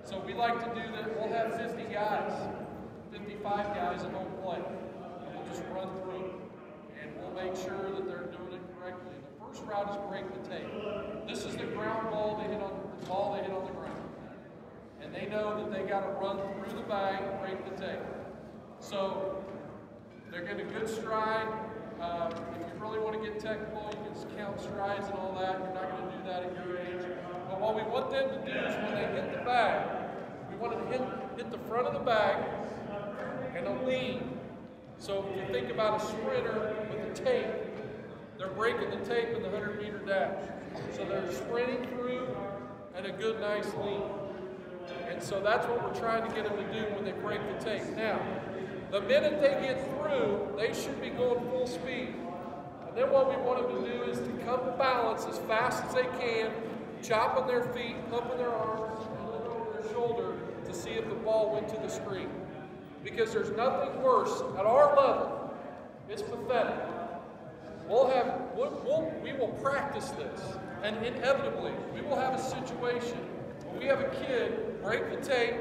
So we like to do that. We'll have 50 guys, 55 guys at home plate. And we'll just run through them. And we'll make sure that they're doing it correctly. The first route is break the tape. This is the ground ball they hit on the ground. And they know that they got to run through the bag and break the tape. So they're getting a good stride. If you really want to get technical, you can just count strides and all that. You're not going to do that at your age. But what we want them to do is when they hit the bag, we want them to hit the front of the bag and a lean. So if you think about a sprinter with the tape, they're breaking the tape in the 100-meter dash. So they're sprinting through and a good, nice lean. And so that's what we're trying to get them to do when they break the tape. Now, the minute they get through, they should be going full speed. And then what we want them to do is to come to balance as fast as they can, chopping their feet, pumping their arms, and then over their shoulder to see if the ball went to the screen. Because there's nothing worse at our level. It's pathetic. We will practice this, and inevitably we will have a situation where we have a kid break the tape,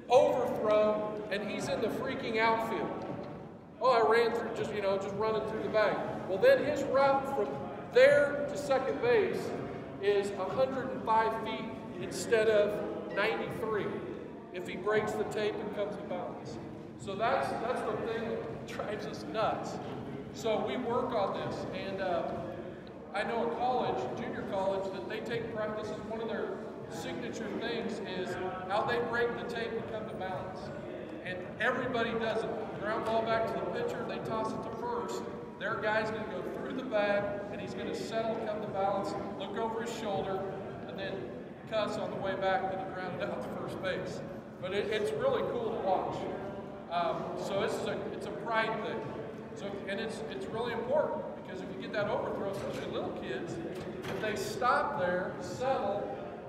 overthrow, and he's in the freaking outfield. Oh, I ran through just running through the bag. Well, then his route from there to second base is 105 feet instead of 93 if he breaks the tape and comes to balance. So that's the thing that drives us nuts. So we work on this, and I know a college, junior college, that they take practice as one of their signature things is how they break the tape and come to balance. And everybody does it. Ground ball back to the pitcher, they toss it to first. Their guy's going to go through the bag, and he's going to settle, come to balance, look over his shoulder, and then cuss on the way back to the ground out to first base. But it's really cool to watch. So it's a pride thing. So, and it's really important because if you get that overthrow, especially little kids, if they stop there, settle,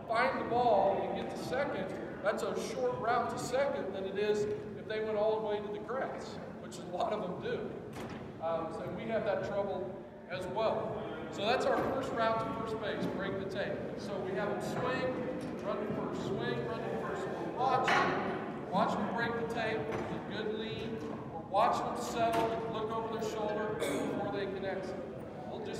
find the ball, and get to second, that's a short route to second than it is if they went all the way to the grass, which a lot of them do. So we have that trouble as well. So that's our first route to first base, break the tape. So we have them swing, run to first, swing, run to first. We're watching them break the tape, a good lead. We're watching them settle, look over their shoulder before they can exit. We'll do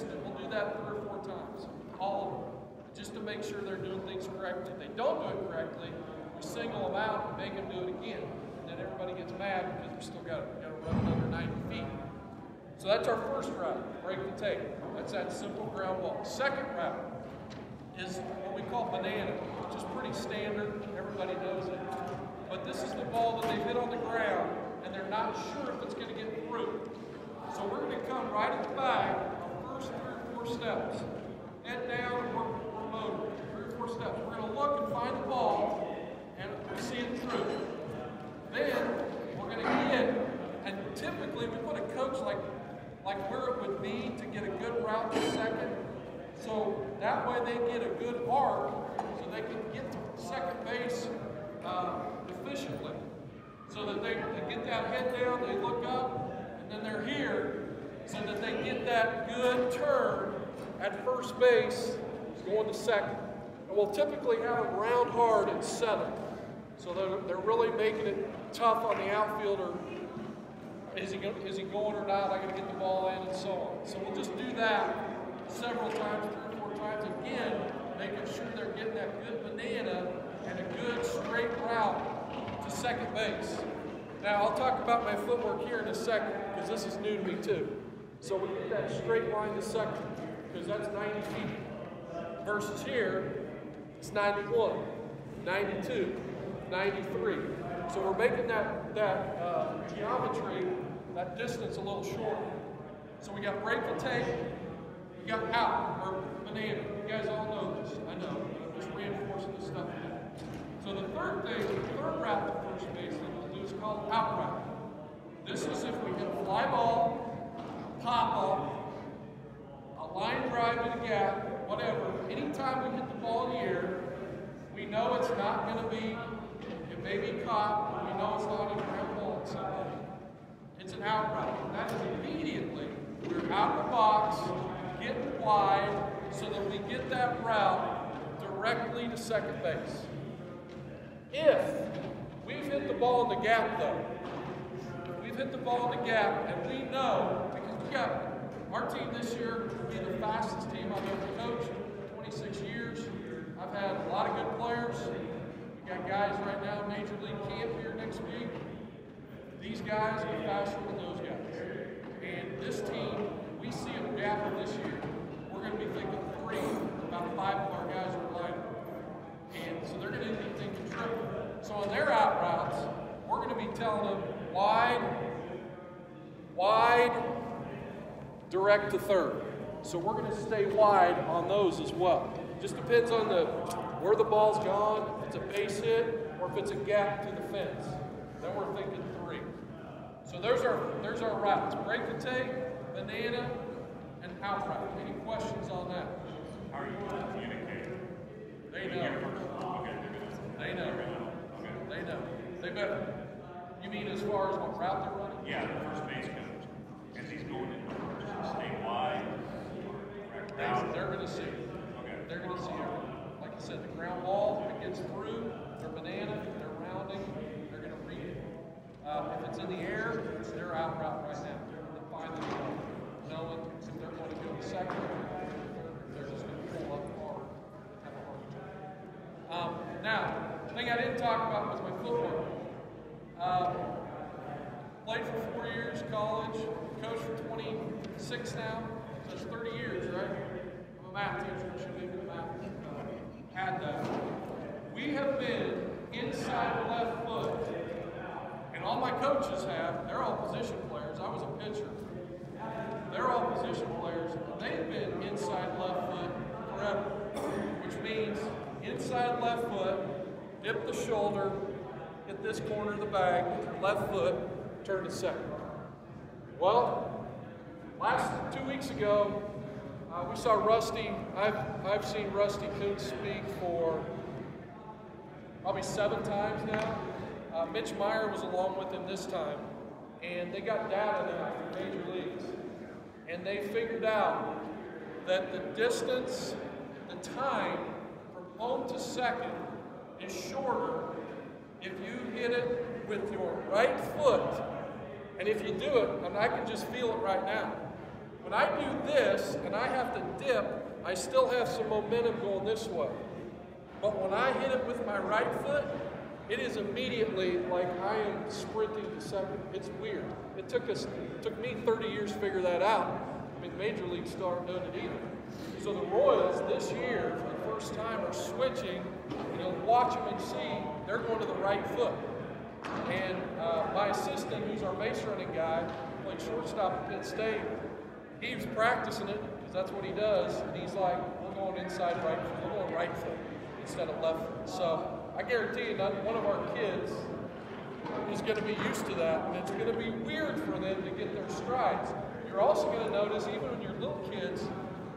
that 3 or 4 times, all of them, just to make sure they're doing things correctly. If they don't do it correctly, we single them out and make them do it again. And then everybody gets mad because we still got to run it under 90 feet. So that's our first route, break the tape. That's that simple ground ball. Second route is what we call banana, which is pretty standard. Everybody knows it. But this is the ball that they hit on the ground, and they're not sure if it's going to get through. So we're going to come right at the bag, our first 3 or 4 steps. Head down, and we're motoring. 3 or 4 steps. We're going to look and find the ball, and see it through. Then we're going to get, and typically we put a coach like where it would be to get a good route to second. So that way they get a good arc, so they can get to second base efficiently. So that they get that head down, they look up, and then they're here, so that they get that good turn at first base, going to second. And we'll typically have them round hard and settle. So they're really making it tough on the outfielder. Is he going or not? I got to get the ball in, and so on. So we'll just do that several times, 3 or 4 times, again, making sure they're getting that good banana and a good straight route to second base. Now, I'll talk about my footwork here in a second, because this is new to me too. So we get that straight line to second, because that's 90 feet. Versus here, it's 91, 92, 93. So we're making that geometry, that distance a little shorter. So we got break the tape, we got out, or banana. You guys all know this, I know. I'm just reinforcing this stuff again. So the third route to first base that we'll do is called out route. This is if we hit a fly ball, pop up, a line drive in a gap, whatever. Anytime we hit the ball in the air, we know it's not going to be, it may be caught, but we know it's not a ground ball at somebody. It's an out route. That is immediately, we're out of the box, getting wide, so that we get that route directly to second base. If ball in the gap, though, if we've hit the ball in the gap, and we know, because we got our team this year will be the fastest team I've ever coached, 26 years. I've had a lot of good players. We got guys right now in Major League camp here next week. These guys are faster than those guys. And this team, we see them gapping this year. We're going to be thinking three. About 5 of our guys are lighter. And so they're going to be thinking triple. So on their out routes, we're going to be telling them wide, direct to third. So we're going to stay wide on those as well. Just depends on where the ball's gone, if it's a base hit, or if it's a gap to the fence. Then we're thinking three. So there's our routes. Break the tape, banana, and out route. Any questions on that? How are you going to communicate? They know. They know. They know. They better. You mean as far as what route they're running? Yeah, the first base coach. As he's going in, stay wide, they're going to see. Okay. They're going to see everything. Like I said, the ground ball, if it gets through, they're banana, they're rounding, they're going to read it. If it's in the air, it's their out route right now. They're going to find the ball, knowing if they're going to go to second or they're just going to pull up hard, have a hard time. Now, the thing I didn't talk about was my footwork. Played for 4 years, college, coached for 26 now, so it's 30 years, right? I'm a math teacher, I should be good at math. Had that. We have been inside left foot, and all my coaches have, they're all position players. I was a pitcher. They're all position players, and they've been inside left foot forever, which means inside left foot, dip the shoulder, hit this corner of the bag, left foot, turn to second. Well, last 2 weeks ago, we saw Rusty. I've seen Rusty Kuntz speak for probably 7 times now. Mitch Meyer was along with him this time, and they got data now from major leagues, and they figured out that the distance, the time from home to second is shorter if you hit it with your right foot. And if you do it, and I can just feel it right now. When I do this and I have to dip, I still have some momentum going this way. But when I hit it with my right foot, it is immediately like I am sprinting to second. It's weird. It took me 30 years to figure that out. I mean, Major League started doing it either. So the Royals this year, for the first time, are switching. You'll watch them and see they're going to the right foot. And my assistant, who's our base running guy, played shortstop at Penn State. He was practicing it because that's what he does. And he's like, we're going inside right foot. We're going right foot instead of left foot. So I guarantee you, not one of our kids is going to be used to that. And it's going to be weird for them to get their strides. You're also going to notice, even when you're little kids,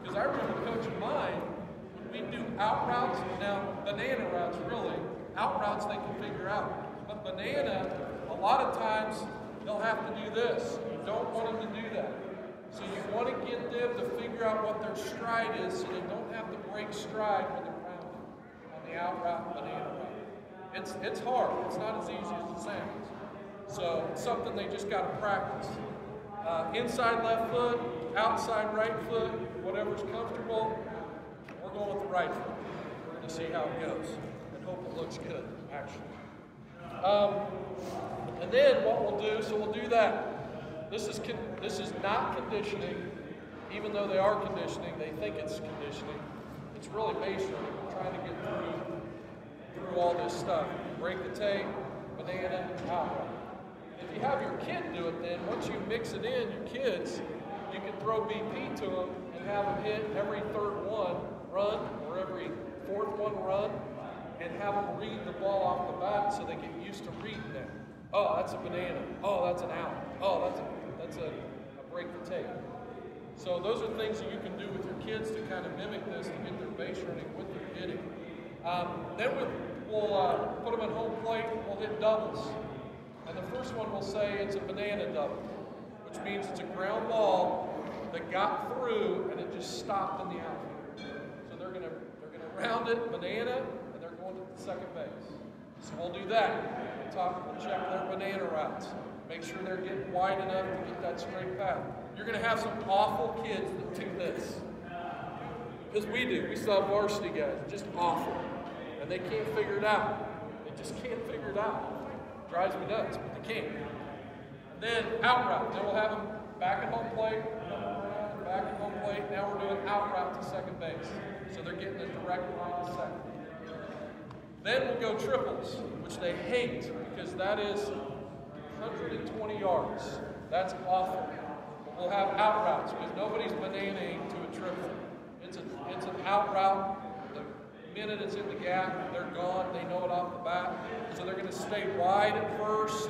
because I remember coaching mine, when we do out routes, now banana routes really, out routes they can figure out. But banana, a lot of times, they'll have to do this. You don't want them to do that. So you want to get them to figure out what their stride is so they don't have to break stride when they're rounding on the out route, banana route. It's hard. It's not as easy as it sounds. So it's something they just got to practice. Inside left foot, outside right foot, whatever's comfortable, we're going with the right foot. We're going to see how it goes and hope it looks good, actually. And then what we'll do, so we'll do that. This is not conditioning, even though they are conditioning. They think it's conditioning. It's really base running. We're trying to get through all this stuff. Break the tape, banana, out. If you have your kid do it, then once you mix it in, your kids, you can throw BP to them and have them hit every third one run or every fourth one run, and have them read the ball off the bat so they get used to reading that. Oh, that's a banana. Oh, that's an out. Oh, that's a break the tape. So those are things that you can do with your kids to kind of mimic this to get their base running with their hitting. Then we'll put them at home plate. We'll hit doubles. And the first one we'll say it's a banana double, which means it's a ground ball that got through and it just stopped in the outfield. So they're gonna round it banana, and they're going to the second base. So we'll do that. We'll check their banana routes. Make sure they're getting wide enough to get that straight path. You're going to have some awful kids that do this. Because we do. We still have varsity guys. Just awful. And they can't figure it out. They just can't figure it out. It drives me nuts, but they can't. And then out route. Then we'll have them back at home plate, back at home plate. Now we're doing out route to second base. So they're getting a direct line to second. Then we'll go triples, which they hate because that is 120 yards. That's awful. But we'll have out routes because nobody's bananaing to a triple. It's an out route. The minute it's in the gap, they're gone. They know it off the bat. So they're going to stay wide at first,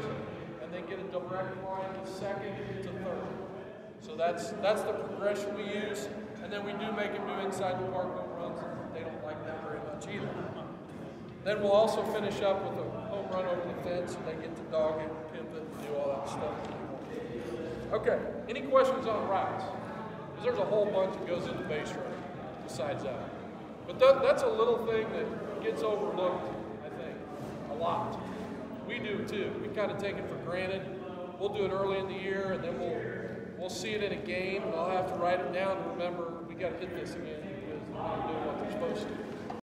and then get a direct line to second to third. So that's the progression we use. And then we do make them do inside the park home runs. They don't like that very much either. Then we'll also finish up with a home run over the fence, and they get to dog it, pimp it, and do all that stuff. Okay, any questions on routes? Because there's a whole bunch that goes into base running besides that. But that's a little thing that gets overlooked, I think, a lot. We do too. We kind of take it for granted. We'll do it early in the year, and then we'll see it in a game, and I'll have to write it down and remember we got to hit this again because they're not doing what they're supposed to.